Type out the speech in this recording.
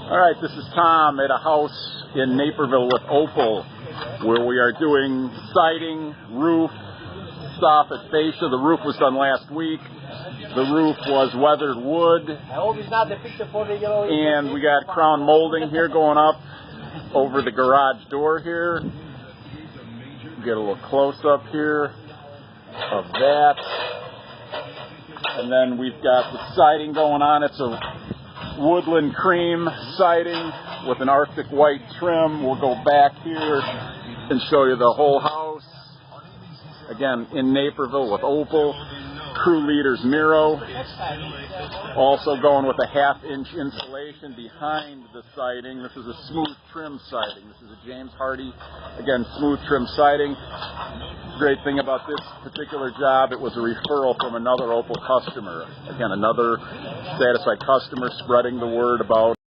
All right, this is Tom at a house in Naperville with Opal, where we are doing siding, roof, soffit, fascia. The roof was done last week. The roof was weathered wood. And we got crown molding here going up over the garage door here. Get a little close up here of that. And then we've got the siding going on. It's a Woodland Cream siding with an Arctic white trim. We'll go back here and show you the whole house. Again, in Naperville with Opal. Crew leaders Miro. Also going with a 1/2-inch insulation behind the siding. This is a smooth trim siding. This is a James Hardie, again, smooth trim siding. Great thing about this particular job, it was a referral from another Opal customer. Again, another satisfied customer spreading the word about